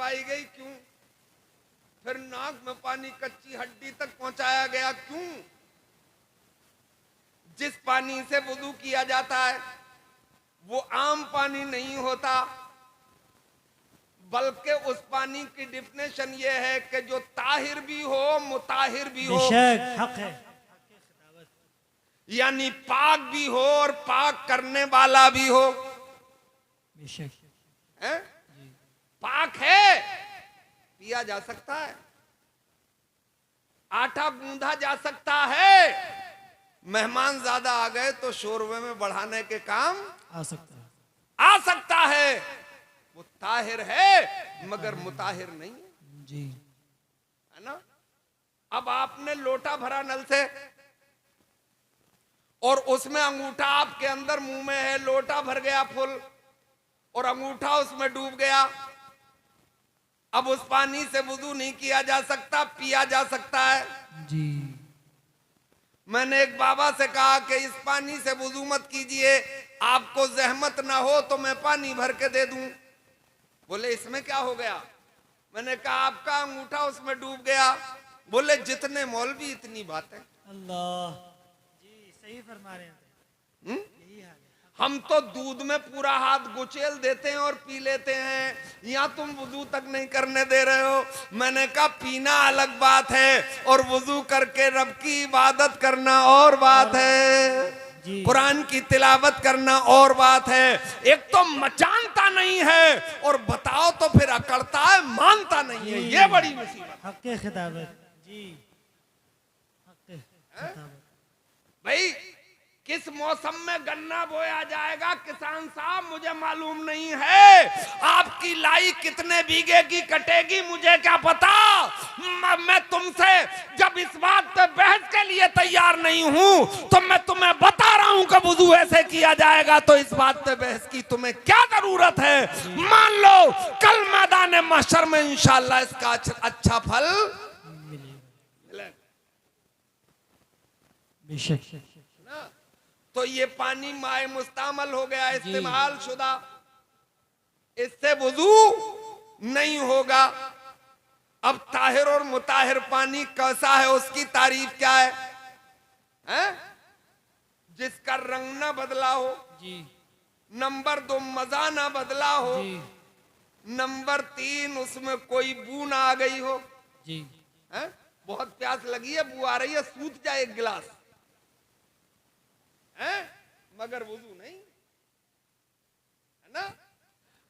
दबाई गई, क्यों? फिर नाक में पानी कच्ची हड्डी तक पहुंचाया गया, क्यों? जिस पानी से वुदू किया जाता है वो आम पानी नहीं होता, बल्कि उस पानी की डिफिनेशन ये है कि जो ताहिर भी हो मुताहिर भी हो, हक है, यानी पाक भी हो और पाक करने वाला भी हो। है? पाक है, पिया जा सकता है, आटा गूंधा जा सकता है, मेहमान ज्यादा आ गए तो शोरबे में बढ़ाने के काम आ सकता है, आ सकता है। वो ताहिर है मगर मुताहिर नहीं है जी, है ना। अब आपने लोटा भरा नल से और उसमें अंगूठा आपके अंदर मुंह में है, लोटा भर गया फुल और अंगूठा उसमें डूब गया। अब उस पानी से वुदू नहीं किया जा सकता, पिया जा सकता है जी। मैंने एक बाबा से कहा कि इस पानी से वुदू मत कीजिए, आपको जहमत ना हो तो मैं पानी भर के दे दूं। बोले इसमें क्या हो गया? मैंने कहा आपका अंगूठा उसमें डूब गया। बोले जितने मौलवी इतनी बातें। अल्लाह जी, सही फरमा रहे हैं। यही हाल है। हम तो दूध में पूरा हाथ गुचेल देते हैं और पी लेते हैं, यहाँ तुम वुजू तक नहीं करने दे रहे हो। मैंने कहा पीना अलग बात है और वुजू करके रब की इबादत करना और बात है, कुरान की तिलावत करना और बात है। एक तो जानता नहीं है और बताओ तो फिर अकड़ता है, मानता नहीं है, ये बड़ी मुसीबत। हक के खिताबत जी, हक के खिताबत। भाई किस मौसम में गन्ना बोया जाएगा किसान साहब मुझे मालूम नहीं है, आपकी लाई कितने बीघे की कटेगी मुझे क्या पता। मैं तुमसे जब इस बात पे बहस के लिए तैयार नहीं हूं तो मैं तुम्हें बता रहा हूं कि वुजू ऐसे किया जाएगा, तो इस बात पे बहस की तुम्हें क्या जरूरत है। मान लो कल मैदान महशर में इंशाअल्लाह इसका अच्छा फल मिलेगा। बेशक। तो ये पानी माए मुस्तामल हो गया, इस्तेमाल शुदा, इससे वुजू नहीं होगा। अब ताहिर और मुताहिर पानी कैसा है उसकी तारीफ क्या है? हैं? जिसका रंग ना बदला हो जी, नंबर 2 मजा ना बदला हो जी, नंबर 3 उसमें कोई बू ना आ गई हो जी, हैं? बहुत प्यास लगी है, बू आ रही है, सूत जाए एक गिलास है, मगर वुजू नहीं है ना।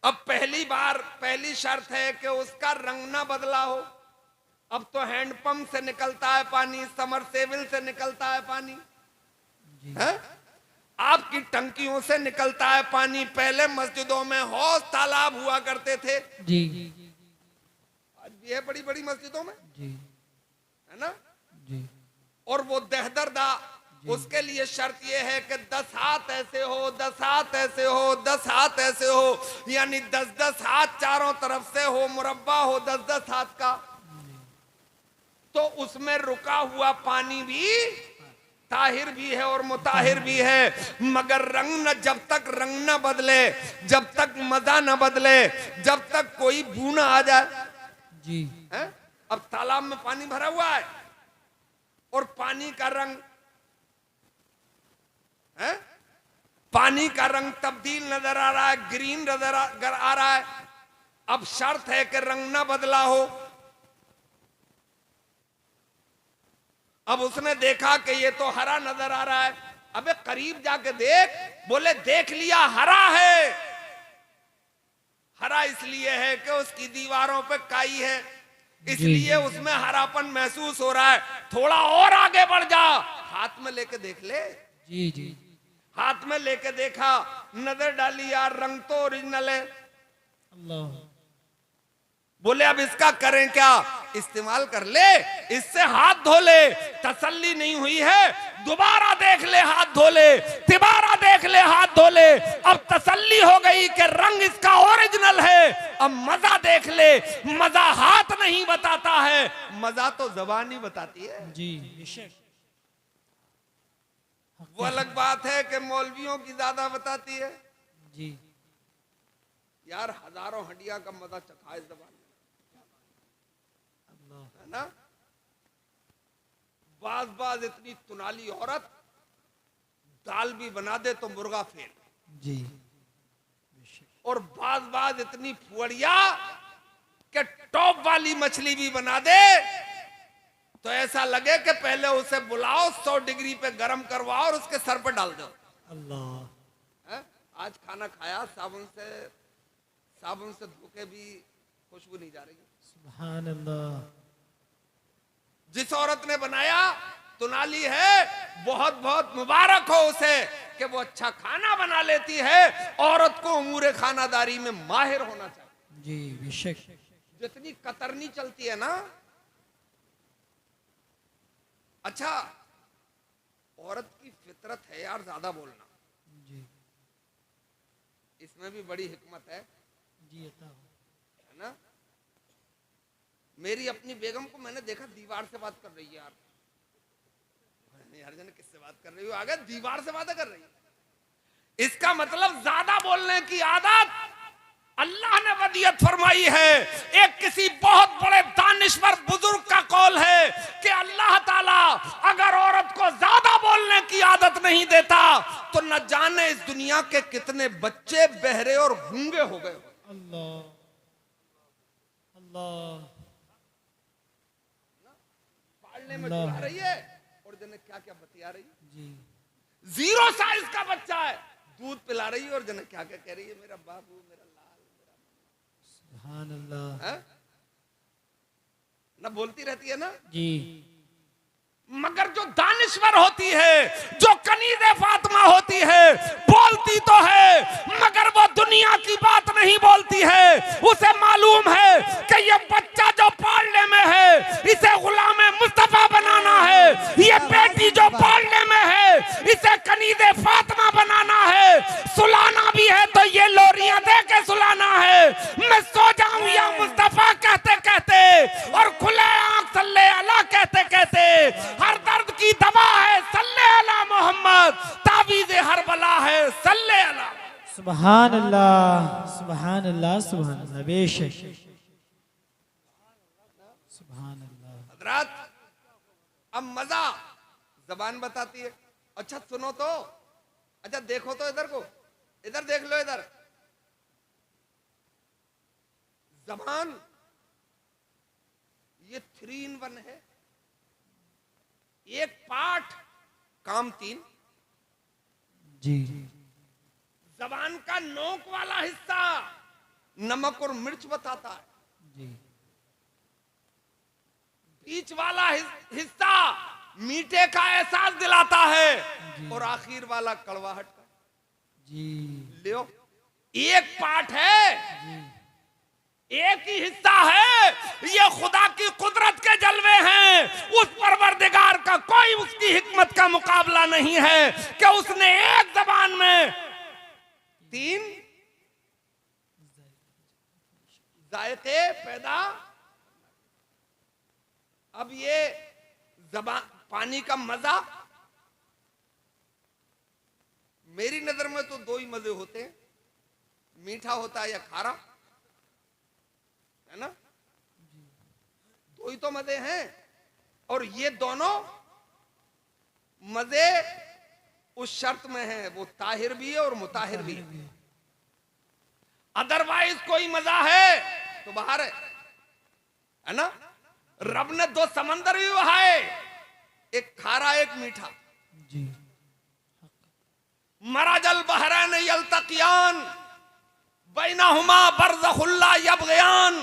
अब पहली शर्त है कि उसका रंग ना बदला हो। अब तो हैंडपंप से निकलता है पानी, समरसेबिल से निकलता है पानी है? आपकी टंकियों से निकलता है पानी। पहले मस्जिदों में हौज तालाब हुआ करते थे जी, आज भी है बड़ी बड़ी मस्जिदों में जी, है ना। जी, और वो दहदरदा, उसके लिए शर्त ये है कि 10 हाथ ऐसे हो, 10 हाथ ऐसे हो, 10 हाथ ऐसे हो, यानी 10-10 हाथ चारों तरफ से हो, मुरब्बा हो 10-10 हाथ का। तो उसमें रुका हुआ पानी भी ताहिर भी है और मुताहिर भी है, मगर रंग न, जब तक रंग न बदले, जब तक मजा न बदले, जब तक कोई बू न आ जाए जी है? अब तालाब में पानी भरा हुआ है और पानी का रंग है, पानी का रंग तब्दील नजर आ रहा है, ग्रीन नजर आ रहा है। अब शर्त है कि रंग ना बदला हो। अब उसने देखा कि ये तो हरा नजर आ रहा है, अबे करीब जाके देख। बोले देख लिया, हरा है। हरा इसलिए है कि उसकी दीवारों पे काई है, इसलिए उसमें हरापन महसूस हो रहा है। थोड़ा और आगे बढ़ जा, हाथ में लेके देख ले। जी, जी, हाथ में लेके देखा, नजर डाली, यार रंग तो ओरिजिनल है। अल्लाह। बोले अब इसका करें क्या? इस्तेमाल कर ले, इससे हाथ धो ले। तसल्ली नहीं हुई है, दोबारा देख ले, हाथ धो ले, तिबारा देख ले, हाथ धो ले। अब तसल्ली हो गई कि रंग इसका ओरिजिनल है। अब मजा देख ले, मजा हाथ नहीं बताता है, मजा तो जबान ही बताती है जी, बेशक। वो अलग बात है कि मौलवियों की ज्यादा बताती है। जी, यार हजारों हड्डियां का मजा चखा इस जबान में। है ना। बाज बाज इतनी तुनाली औरत दाल भी बना दे तो मुर्गा फेल, जी और बाज बाज इतनी फुअड़िया कि टॉप वाली मछली भी बना दे तो ऐसा लगे कि पहले उसे बुलाओ, 100 डिग्री पे गर्म करवाओ और उसके सर पे डाल दो। अल्लाह। है? आज खाना खाया, साबुन से धो के भी खुशबू नहीं जा रही। सुभान अल्लाह। जिस औरत ने बनाया तुनाली है, बहुत बहुत मुबारक हो उसे कि वो अच्छा खाना बना लेती है। औरत को उमूरे खानादारी में माहिर होना चाहिए। जी बेशक। जितनी कतरनी चलती है ना, अच्छा औरत की फितरत है यार ज्यादा बोलना, जी इसमें भी बड़ी हिकमत है जी अता हो। है ना। मेरी अपनी बेगम को मैंने देखा दीवार से बात कर रही है यार। नहीं यार जन किससे बात कर रही हो, आगे दीवार से बातें कर रही है। इसका मतलब ज्यादा बोलने की आदत अल्लाह ने वदियत फरमाई है। एक किसी बहुत बड़े दानिश्वर बुजुर्ग का कौल है कि अल्लाह ताला अगर औरत को ज्यादा बोलने की आदत नहीं देता तो न जाने इस दुनिया के कितने बच्चे बहरे और गूंगे हो गए। अल्लाह अल्लाह। पालने में चला रही है और जने क्या क्या बतिया रही है। जी 0 साइज का बच्चा है, दूध पिला रही है और जने क्या क्या कह रही है, मेरा बाबू, मेरा लाल, मेरा। सुभान अल्लाह। है? ना बोलती रहती है ना। जी मगर जो दानिश्वर होती है, जो कनीज़े फातिमा होती है, बोलती तो है मगर वो दुनिया की बात नहीं बोलती है। उसे मालूम है कि ये बच्चा जो पालने में है इसे गुलाम मुस्तफा बनाना है, ये बेटी जो पालने में है इसे कनीज़े फातिमा बनाना है। सुलाना भी है तो ये लोरियां दे के सुलाना है। मैं सो जाऊं या मुस्तफा कहते कहते और खुले आंख सल्ले अला कहते कहते। हर दर्द की दवा है सल्ले अला मोहम्मद, तावीज़े हर बला है सल्ले अला। सुभान अल्लाह सुभान अल्लाह सुभान अल्लाह। बेशक सुभान अल्लाह। हजरत अब मजा जबान बताती है। अच्छा सुनो तो, अच्छा देखो तो इधर को, इधर देख लो, इधर जबान ये 3 in 1 है। एक पाठ काम 3। जी जबान का नोक वाला हिस्सा नमक और मिर्च बताता है, जी बीच वाला हिस्सा मीठे का एहसास दिलाता है और आखिर वाला कड़वाहट का। जी लियो एक पाठ है, एक ही हिस्सा है, ये खुदा की कुदरत के जलवे हैं। उस परवरदिगार का कोई उसकी हिकमत का मुकाबला नहीं है कि उसने एक जबान में 3 जायके पैदा। अब ये जबान पानी का मजा, मेरी नजर में तो 2 ही मजे होते हैं, मीठा होता है या खारा, है ना। 2 ही तो मजे हैं और ये दोनों मजे उस शर्त में हैं, वो ताहिर भी है और मुताहिर भी है। अदरवाइज कोई मजा है तो बाहर है ना। रब ने 2 समंदर भी बहाए, एक खारा एक मीठा। जी मराजल बहरैन यल्तकियान बैनहुमा बरज़खुल्ला यबग़ियान।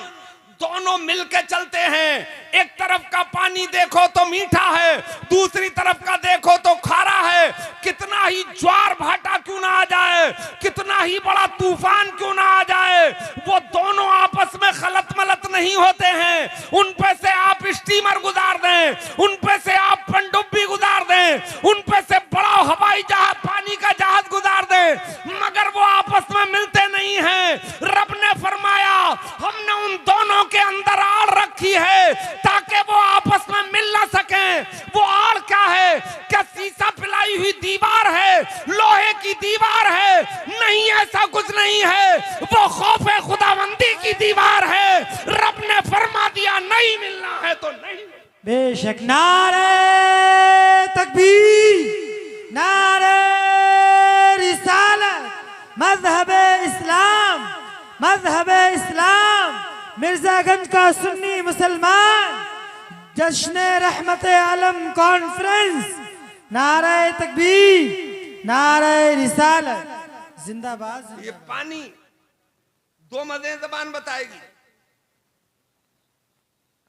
दोनों मिलके चलते हैं। एक तरफ का पानी देखो तो मीठा है, दूसरी तरफ का देखो तो खारा है। कितना ही ज्वार भाटा क्यों ना आ जाए, कितना ही बड़ा तूफान क्यों ना आ जाए, वो दोनों आपस में खलत मलत नहीं होते हैं। उन पे से आप स्टीमर गुजार दें, उन पे से आप पनडुब्बी गुजार दें, उन पे से बड़ा हवाई जहाज, पानी का जहाज गुजार दें, मगर वो आपस में मिलते नहीं हैं। रब ने फरमाया हमने उन दोनों के अंदर आड़ रखी है ताकि वो आपस में मिल ना सके। वो आड़ क्या है? क्या शीशा पिलाई हुई दीवार है, लोहे की दीवार है? नहीं, ऐसा कुछ नहीं है। वो खौफे खुदाबंदी की दीवार है। रब ने फरमा दिया नहीं मिलना है तो बेशक। नारे तकबीर, नारे रिसालत, मजहबे इस्लाम, मजहबे इस्लाम, मिर्जागंज का सुन्नी मुसलमान, जश्न रहमत आलम कॉन्फ्रेंस, नारे तकबीर, नारे रिसालत, जिंदाबाद। ये पानी दो मजे जबान बताएगी,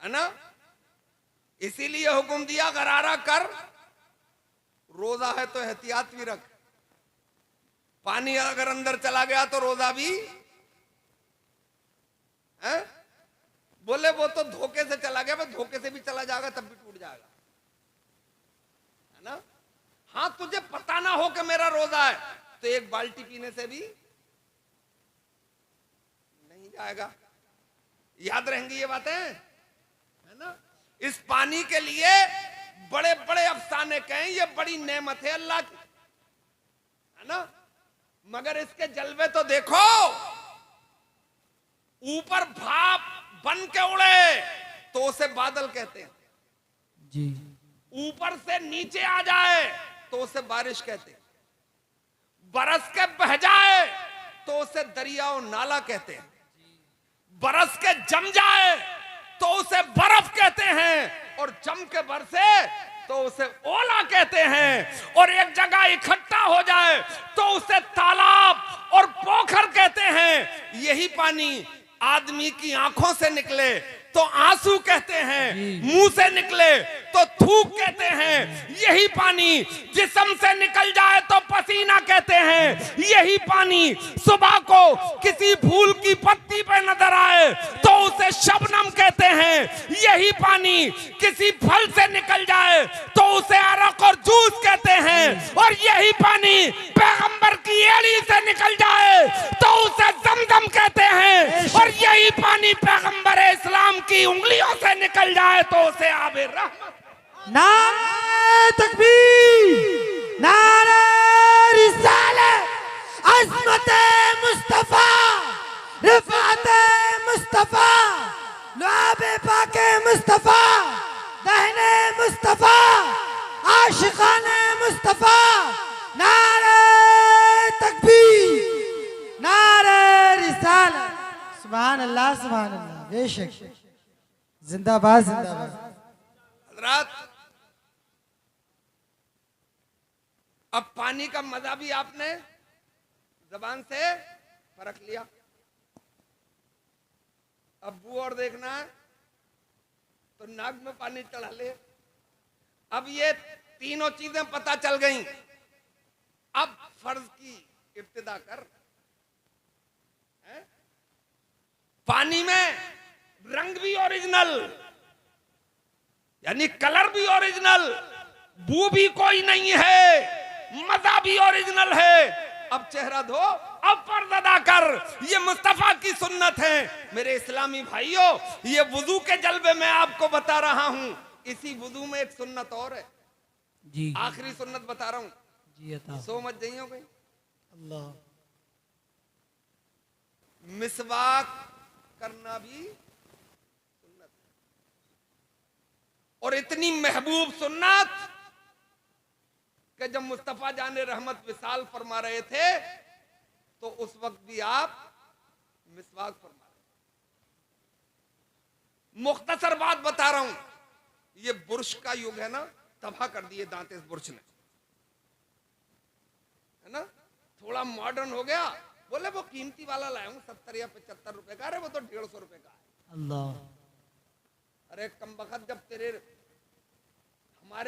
है ना। इसीलिए हुक्म दिया गरारा कर, रोजा है तो एहतियात भी रख। पानी अगर अंदर चला गया तो रोजा भी है? बोले वो तो धोखे से चला गया, धोखे से भी चला जाएगा तब भी टूट जाएगा, है ना। हाँ, तुझे पता ना हो कि मेरा रोजा है तो एक बाल्टी पीने से भी नहीं जाएगा। याद रहेंगी ये बातें, है ना। इस पानी के लिए बड़े बड़े अफसाने कहें, ये बड़ी नेमत है अल्लाह की, है ना। मगर इसके जलवे तो देखो, ऊपर भाप बन के उड़े तो उसे बादल कहते हैं जी, ऊपर से नीचे आ जाए तो उसे बारिश कहते हैं, बरस के बह जाए तो उसे दरिया और नाला कहते हैं, बरस के जम जाए तो उसे बर्फ कहते हैं, और जम के बरसे तो उसे ओला कहते हैं, और एक जगह इकट्ठा हो जाए तो उसे तालाब और पोखर कहते हैं। यही पानी आदमी की आंखों से निकले तो आंसू कहते हैं, मुंह से निकले तो थूक कहते हैं। यही पानी जिस्म से निकल जाए तो पसीना कहते हैं। यही पानी सुबह को किसी फूल की पत्ती पे नजर आए तो उसे शबनम कहते हैं। यही पानी किसी फल से निकल जाए तो उसे अरक और जूस कहते हैं। और यही पानी पैगंबर की एड़ी से निकल जाए तो उसे जमजम कहते हैं। और यही पानी पैगंबर इस्लाम की उंगलियों से निकल जाए तो उसे आबे रहमत। नारे तकबीर, नारे रिसालत, अज़मत मुस्तफा, रिफ़ात मुस्तफा, लुआब पाके मुस्तफा, दहने मुस्तफा, आशिकाने मुस्तफा। नारे तकबीर, नारे रिसालत, सुभान अल्लाह, सुभान अल्लाह, बेशक, जिंदाबाद, जिंदाबाद। हज़रात, अब पानी का मजा भी आपने जबान से परख लिया। अब बू और देखना है तो नाक में पानी चढ़ा ले। अब ये तीनों चीजें पता चल गईं। अब फर्ज की इब्तिदा कर। पानी में रंग भी ओरिजिनल, यानी कलर भी ओरिजिनल, बू भी कोई नहीं है, मजा भी ओरिजिनल है। अब चेहरा धो, अब पर्दा अदा कर, ये मुस्तफा की सुन्नत है। मेरे इस्लामी भाइयों, ये वुजू के जलवे में आपको बता रहा हूं। इसी वुजू में एक सुन्नत और है जी, आखिरी सुन्नत बता रहा हूं जी, अता सो मत जाइयो गई। अल्लाह, मिसवाक करना भी सुन्नत है, और इतनी महबूब सुन्नत कि जब मुस्तफा जाने रहमत विसाल फरमा रहे थे तो उस वक्त भी आप मिसवाक फरमा रहे। मुख्तसर बात बता रहा हूं, ये बुर्श का युग है ना, तबाह कर दिए दांत इस बुर्श ने, है ना। थोड़ा मॉडर्न हो गया, बोले वो कीमती वाला लाया हूं 70 या 75 रुपए का। अरे वो तो 150 रुपए का है। अल्लाह, अरे कमबख्त, जब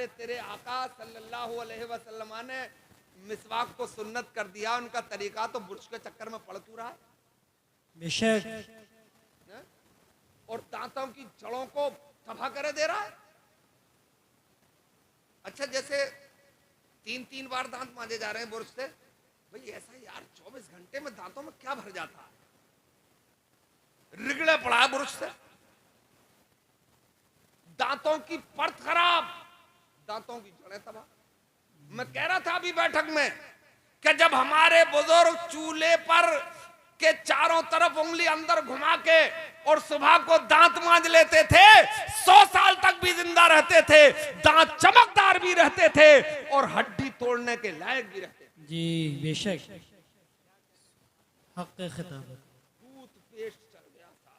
तेरे आका सल्लल्लाहु अलैहि वसल्लम ने मिसवाक को सुन्नत कर दिया, उनका तरीका, तो बुर्श के चक्कर में पड़ तू रहा है। बेशक, और दांतों की जड़ों को तबाह करे दे रहा है। अच्छा, जैसे 3-3 बार दांत मांजे जा रहे हैं बुर्श से, भाई ऐसा यार 24 घंटे में दांतों में क्या भर जाता है? रिगड़े पड़ा है बुर्श से, दांतों की परत खराब, दांतों की जड़ें तबाह। मैं कह रहा था अभी बैठक में कि जब हमारे बुजुर्ग चूल्हे पर के चारों तरफ उंगली अंदर घुमा के और सुबह को दांत मांज लेते थे, 100 साल तक तक भी जिंदा रहते थे, दांत चमकदार भी रहते थे और हड्डी तोड़ने के लायक भी रहते थे। जी बेशक हक खिताबत। टूथपेस्ट चल गया था,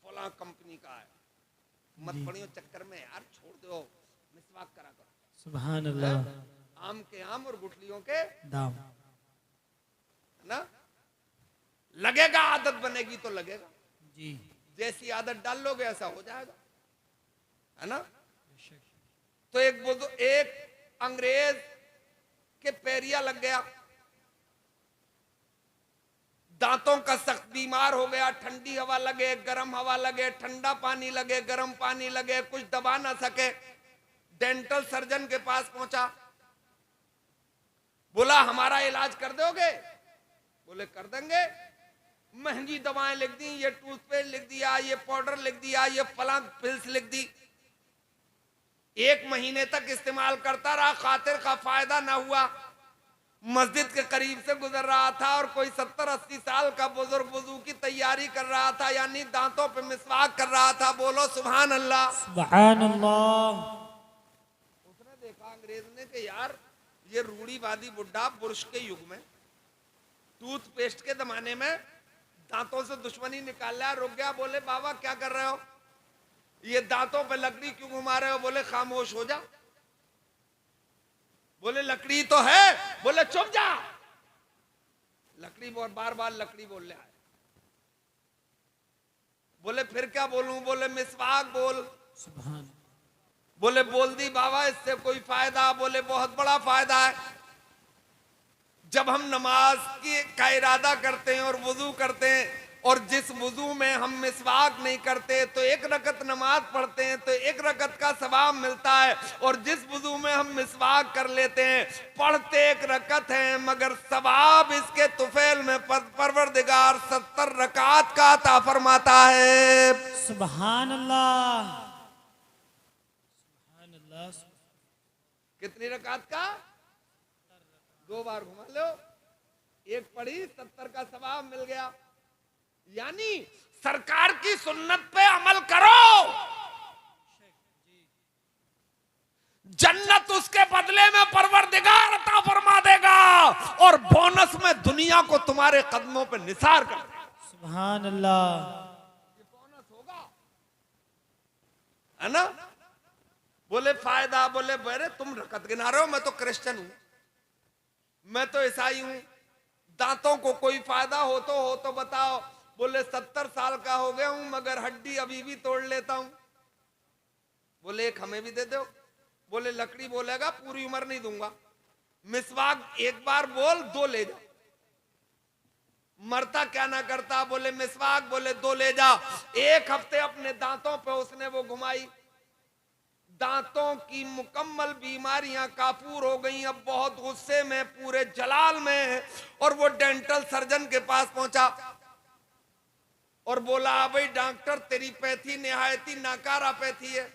फला कंपनी का है, मत पड़ियो चक्कर में यार, छोड़ दो, मिसवाक करा करो। सुभान अल्लाह। आम के आम और गुठलियों के दाम। ना लगेगा, आदत बनेगी तो लगेगा, जी जैसी आदत डाल लोगे ऐसा हो जाएगा, है ना। बेशक। तो एक अंग्रेज के पैरिया लग गया, दांतों का सख्त बीमार हो गया, ठंडी हवा लगे, गर्म हवा लगे, ठंडा पानी लगे, गर्म पानी लगे, कुछ दबा ना सके। डेंटल सर्जन के पास पहुंचा, बोला हमारा इलाज कर दोगे? बोले कर देंगे। महंगी दवाएं लिख दी, ये टूथपेस्ट लिख दिया, ये पाउडर लिख दिया, ये फलां पिल्स लिख दी। 1 महीने तक इस्तेमाल करता रहा, खातिर का फायदा ना हुआ। मस्जिद के करीब से गुजर रहा था और कोई 70-80 साल का बुजुर्ग वुजू की तैयारी कर रहा था, यानी दांतों पे मिसवाक कर रहा था। बोलो सुभान अल्लाह। सुभान अल्लाह। उसने देखा अंग्रेज ने कि यार ये रूढ़ीवादी बुड्ढा बुर्श के युग में, टूथपेस्ट के जमाने में दांतों से दुश्मनी निकाल रहा है। रुक गया, बोले बाबा क्या कर रहे हो, ये दांतों पे लकड़ी क्यों घुमा रहे हो? बोले खामोश हो जा। बोले लकड़ी तो है। बोले चुप जा। लकड़ी बार बार लकड़ी बोल रहा है। बोले फिर क्या बोलूं? बोले मिसवाक बोल। सुभान। बोले बोल दी बाबा, इससे कोई फायदा? बोले बहुत बड़ा फायदा है। जब हम नमाज का इरादा करते हैं और वुजू करते हैं, और जिस वुजू में हम मिसवाक नहीं करते तो 1 रकत नमाज पढ़ते हैं तो 1 रकत का सवाब मिलता है, और जिस वुजू में हम मिसवाक कर लेते हैं पढ़ते 1 रकत है, मगर सवाब इसके तुफैल में परवरदिगार 70 रकात का अता फरमाता है। सुभान अल्लाह। सुभान अल्लाह। कितनी रकात का? 2 बार घुमा लो, 1 पढ़ी 70 का सवाब मिल गया। यानी सरकार की सुन्नत पे अमल करो, जन्नत उसके बदले में परवरदिगार अता फरमा देगा, और बोनस में दुनिया को तुम्हारे कदमों पे निसार कर देगा। सुभान अल्लाह। ये बोनस होगा, है ना। बोले फायदा? बोले बेरे तुम रकत गिना रहे हो, मैं तो क्रिश्चियन हूं, मैं तो ईसाई हूं, दांतों को कोई फायदा हो तो बताओ। बोले 70 साल का हो गया हूं मगर हड्डी अभी भी तोड़ लेता हूं। बोले एक हमें भी दे दो। बोले लकड़ी बोलेगा पूरी उम्र नहीं दूंगा। मिसवाक 1 बार बोल 2 ले जा, मरता क्या ना करता। बोले मिसवाक, बोले 2 ले जा। 1 हफ्ते अपने दांतों पे उसने वो घुमाई, दांतों की मुकम्मल बीमारियां काफूर हो गई। अब बहुत गुस्से में, पूरे जलाल में, और वो डेंटल सर्जन के पास पहुंचा और बोला भाई डॉक्टर तेरी पैथी निहायती नाकारा पैथी है।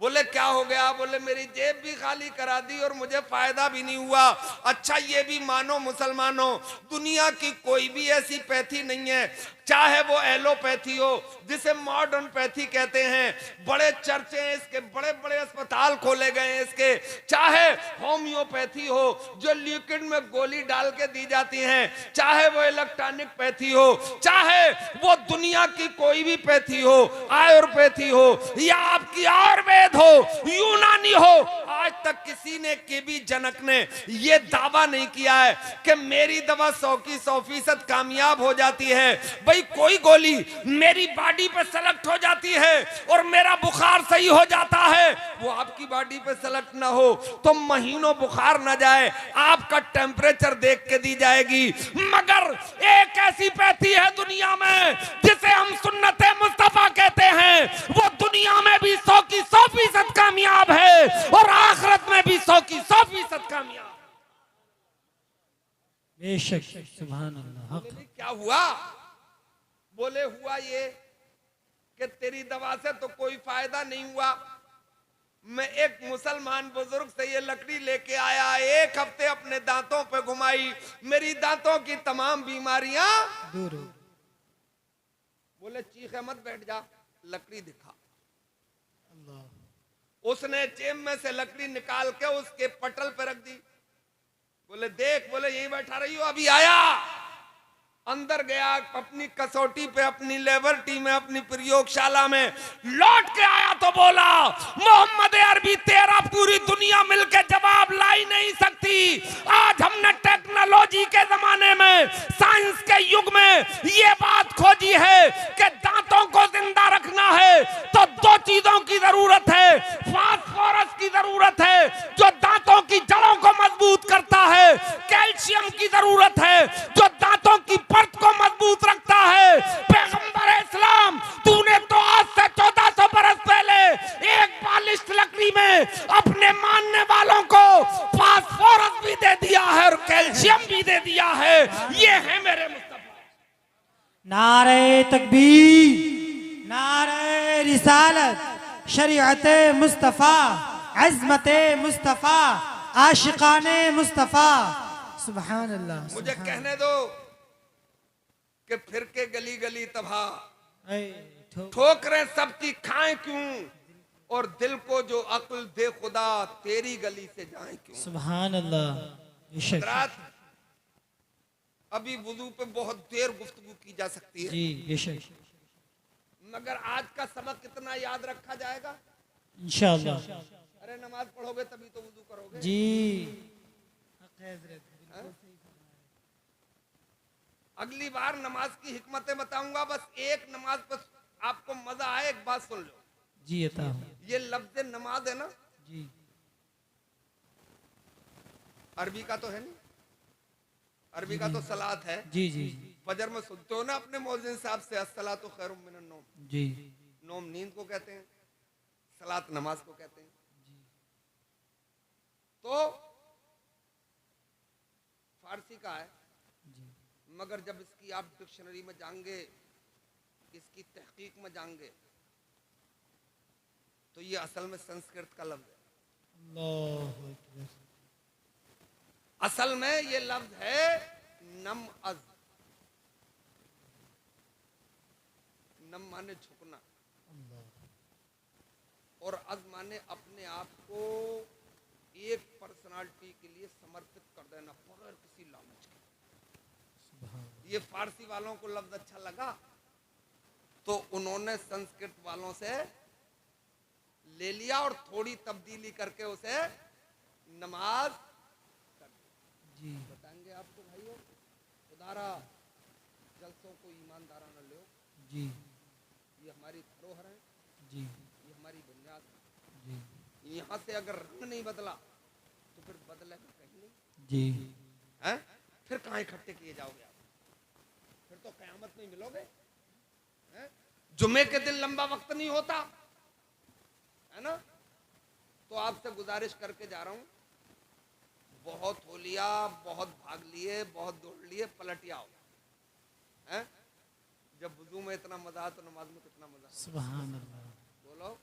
बोले क्या हो गया? बोले मेरी जेब भी खाली करा दी और मुझे फायदा भी नहीं हुआ। अच्छा ये भी मानो मुसलमानों, दुनिया की कोई भी ऐसी पैथी नहीं है, चाहे वो एलोपैथी हो जिसे मॉडर्न पैथी कहते हैं, बड़े चर्चे हैं इसके, बड़े बड़े अस्पताल खोले गए हैं इसके, चाहे होम्योपैथी हो जो लिक्विड में गोली डाल के दी जाती है, चाहे वो इलेक्ट्रॉनिक पैथी हो, चाहे वो दुनिया की कोई भी पैथी हो, आयुर्वेदी हो या आपकी आयुर्वेद हो, यूनानी हो, आज तक किसी ने केबी जनक ने यह दावा नहीं किया है कि मेरी दवा 100 की 100% कामयाब हो जाती है। भाई कोई गोली मेरी बॉडी पे सेलेक्ट हो जाती है और मेरा बुखार सही हो जाता है, वो आपकी बॉडी पे सेलेक्ट ना हो तो महीनों बुखार ना जाए, आपका टेम्परेचर देख के दी जाएगी। मगर एक ऐसी पैथी है दुनिया में जिसे हम सुन्नत मुस्तफा कहते हैं, वो दुनिया में भी 100 की 100% कामयाब है और आखिरत में भी 100 की 100% कामयाब। बेशक सुभान अल्लाह। क्या हुआ? बोले हुआ ये कि तेरी दवा से तो कोई फायदा नहीं हुआ। मैं एक मुसलमान बुजुर्ग से ये लकड़ी लेके आया, 1 हफ्ते अपने दांतों पे घुमाई, मेरी दांतों की तमाम बीमारियां दूर हो। बोले चीखे मत, बैठ जा, लकड़ी दिखा। अल्लाह। उसने जेब में से लकड़ी निकाल के उसके पटल पे रख दी। बोले देख, बोले यही बैठा रही हो, अभी आया। अंदर गया, अपनी कसौटी पे, अपनी लेबोरेटरी में, अपनी प्रयोगशाला में लौट के आया तो बोला, मोहम्मद अरबी तेरा पूरी दुनिया मिलके जवाब ला ही नहीं सकती। आज हमने टेक्नोलॉजी के जमाने में, साइंस के युग में ये बात खोजी है कि दांतों को जिंदा रखना है तो दो चीजों की जरूरत है। फास्फोरस की जरूरत है जो दांतों की जड़ों को मजबूत करता है, कैल्शियम की जरूरत है जो दांतों की परत को मजबूत रखता है। पैगंबर इस्लाम, तूने तो आज से 1400 बरस पहले एक बालिश लकड़ी में अपने मानने वालों को फास्फोरस भी दे दिया है और कैल्शियम भी दे दिया है। ये है मेरे मुस्तफा। नारे तकबीर, नारे रिसालत, शरीयत मुस्तफ़ा, अज़मत मुस्तफ़ा, आशिकाने मुस्तफ़ा। सुभान अल्लाह। मुझे कहने दो कि फिर के गली गली तबाह, ठोकरें सबकी खाएं क्यों, और दिल को जो अक्ल दे खुदा तेरी गली से जाए क्यों। सुभान अल्लाह। हज़रात, अभी वुजू पे बहुत देर गुफ्तगू की जा सकती है जी बेशक, मगर आज का सबक कितना याद रखा जाएगा? इंशाअल्लाह। अरे नमाज पढ़ोगे तभी तो वुजू करोगे जी। अगली बार नमाज की हिकमतें बताऊंगा, बस एक नमाज पर आपको मजा आए। एक बात सुन लो जी, अता हो। ये लफ्ज नमाज है ना, जी अरबी का तो है नहीं, अरबी का तो सलात है। जी जी फजर में सुनते हो ना अपने मौज़िन साहब से, अस्सलातु खैरुम मिनन नौम। जी नौम नींद को कहते हैं, सलात नमाज को कहते हैं। तो फारसी का है, मगर जब इसकी आप डिक्शनरी में जाएंगे, इसकी तहकीक में जाएंगे, तो ये असल में संस्कृत का लफ्ज है। अल्लाहु अकबर। असल में ये लफ्ज है नम अज। नम माने झुकना और अज माने अपने आप को एक पर्सनालिटी के लिए समर्पित कर देना बगैर किसी लालच के। ये फारसी वालों को लफ्ज अच्छा लगा तो उन्होंने संस्कृत वालों से ले लिया और थोड़ी तब्दीली करके उसे नमाज कर दी। जी बताएंगे आपको भाइयों, खुदारा जलसों को ईमानदाराना लो। जी ये हमारी धरोहर है, जी ये हमारी बुनियाद है। जी यहाँ से अगर रंग नहीं बदला तो फिर बदलेगा कहीं नहीं जी है। फिर कहाँ इकट्ठे किए जाओगे आप? फिर तो कयामत में मिलोगे। हैं? जुमे के दिन लंबा वक्त नहीं होता है ना। तो आपसे गुजारिश करके जा रहा हूं, बहुत हो लिया, बहुत भाग लिए, बहुत दौड़ लिए, पलट आओ। हैं? जब वुजू में इतना मजा तो नमाज में कितना मजा। सुभान अल्लाह। बोलो।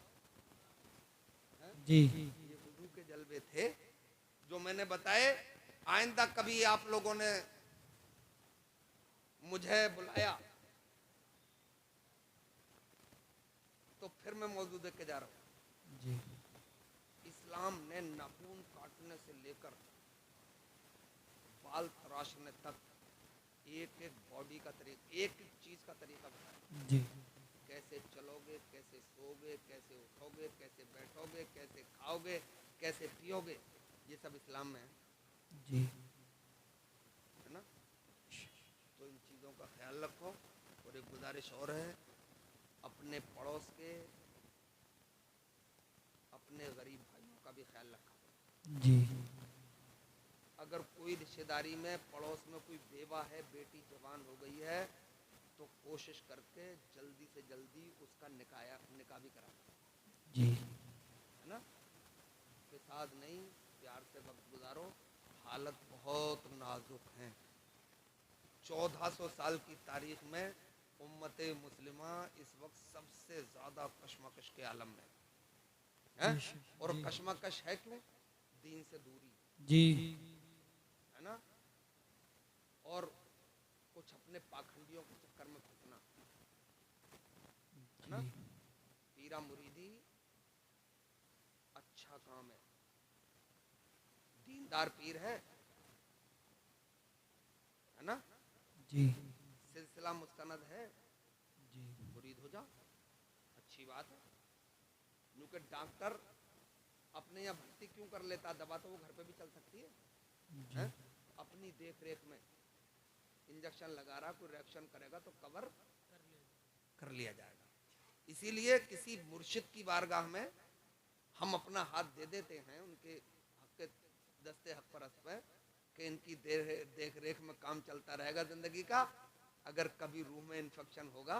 जी ये वुजू के जलवे थे जो मैंने बताए। आइंदा कभी आप लोगों ने मुझे बुलाया तो फिर मैं मौजू देख के जा रहा हूं। जी इस्लाम ने नाखून काटने से लेकर बाल तराशने तक एक एक बॉडी का तरीका, एक एक चीज का तरीका बताया। जी कैसे चलोगे, कैसे सोओगे, कैसे उठोगे, कैसे बैठोगे, कैसे खाओगे, कैसे पियोगे, ये सब इस्लाम में है जी ना। तो इन चीज़ों का ख्याल रखो। और एक गुजारिश और है, अपने पड़ोस के, अपने गरीब भाइयों का भी ख्याल रखो। जी अगर कोई रिश्तेदारी में, पड़ोस में कोई बेवा है, बेटी जवान हो गई है, तो कोशिश करके जल्दी से जल्दी उसका निकाह भी करा जी है ना। फिसाद नहीं, प्यार से वक्त गुजारो। हालत बहुत नाजुक है। 1400 साल की तारीख में उम्मत मुस्लिमा इस वक्त सबसे ज्यादा कशमकश के आलम में है। और कशमकश है क्यों? दीन से दूरी जी है ना, और कुछ अपने पाखंडियों के चक्कर में फंसना है ना। पीरा मुरीदी काम है, दीनदार पीर है ना, जी सिलसिला मुस्तनद है, जी मुरीद हो जाओ, अच्छी बात है। क्योंकि डॉक्टर अपने यहाँ भर्ती क्यों कर लेता, दवा तो वो घर पे भी चल सकती है, जी अपनी देख रेख में इंजेक्शन लगा रहा, कोई रिएक्शन करेगा तो कवर कर लिया जाएगा। इसीलिए किसी मुर्शिद की बारगाह में हम अपना हाथ दे देते हैं, उनके हक के दस्ते हक परस पे, कि इनकी देख रेख में काम चलता रहेगा जिंदगी का। अगर कभी रूह में इन्फेक्शन होगा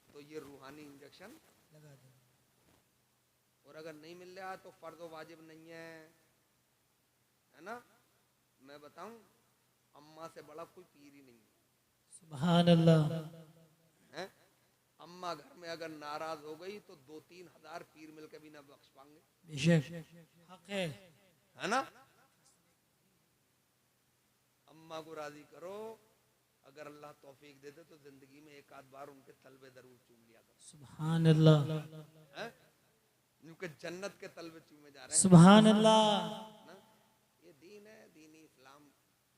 तो ये रूहानी इंजेक्शन लगा दो। और अगर नहीं मिल रहा तो फर्ज व वाजिब नहीं है ना। मैं बताऊं, अम्मा से बड़ा कोई पीर ही नहीं सुभान अल्लाह। है। अम्मा घर में अगर नाराज हो गई तो 2-3 हजार पीर मिलकर भी ना बख्श पाएंगे, बेशक हक है ना। अम्मा को राजी करो, अगर अल्लाह तौफीक दे दे तो जिंदगी में एक आध बार उनके तलबे जरूर चूम लिया करो। सुभान अल्लाह। क्योंकि जन्नत के तलबे चूमे जा रहे हैं। सुभान अल्लाह। ना, ये दीन है, दीन इस्लाम।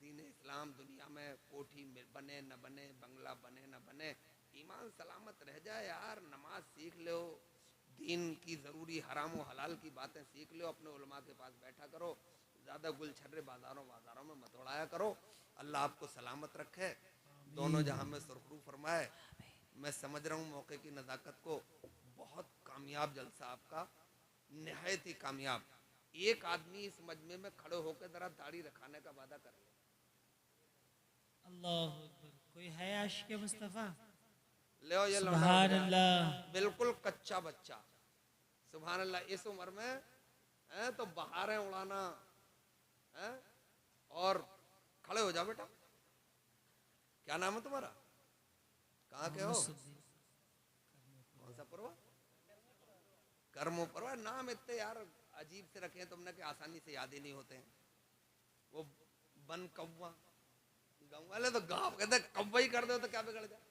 दीन इस्लाम दुनिया में कोठी बने न बने, बंगला बने न बने, ईमान सलामत रह जाए यार। नमाज सीख लो, दीन की जरूरी हराम व हलाल की बातें सीख लो, अपने उलमा के पास बैठा करो, ज्यादा गुलछर्रे बाजारों में मत उड़ाया करो। अल्लाह आपको सलामत रखे, दोनों जहां में सुरखरू फरमाए। मैं समझ रहा हूँ मौके की नज़ाकत को, बहुत कामयाब जलसा आपका, निहायत ही कामयाब। एक आदमी इस मजमे में खड़े होकर जरा दाढ़ी रखाने का वादा करे। अल्लाह अकबर। कोई है आशिक मुस्तफा? ले ये सुभान अल्लाह। बिल्कुल कच्चा बच्चा, सुभान अल्लाह। इस उम्र में तो बहारें उड़ाना है। और खड़े हो जाओ बेटा, क्या नाम है तुम्हारा, कहाँ के हो, कौन सा परवा, कर्मो परवा। नाम इतने यार अजीब से रखे हैं तुमने कि आसानी से याद ही नहीं होते हैं। वो बन कौवा, गाँव वाले तो गाँव कहते कौवा ही कर दो तो क्या बिगड़ जाए।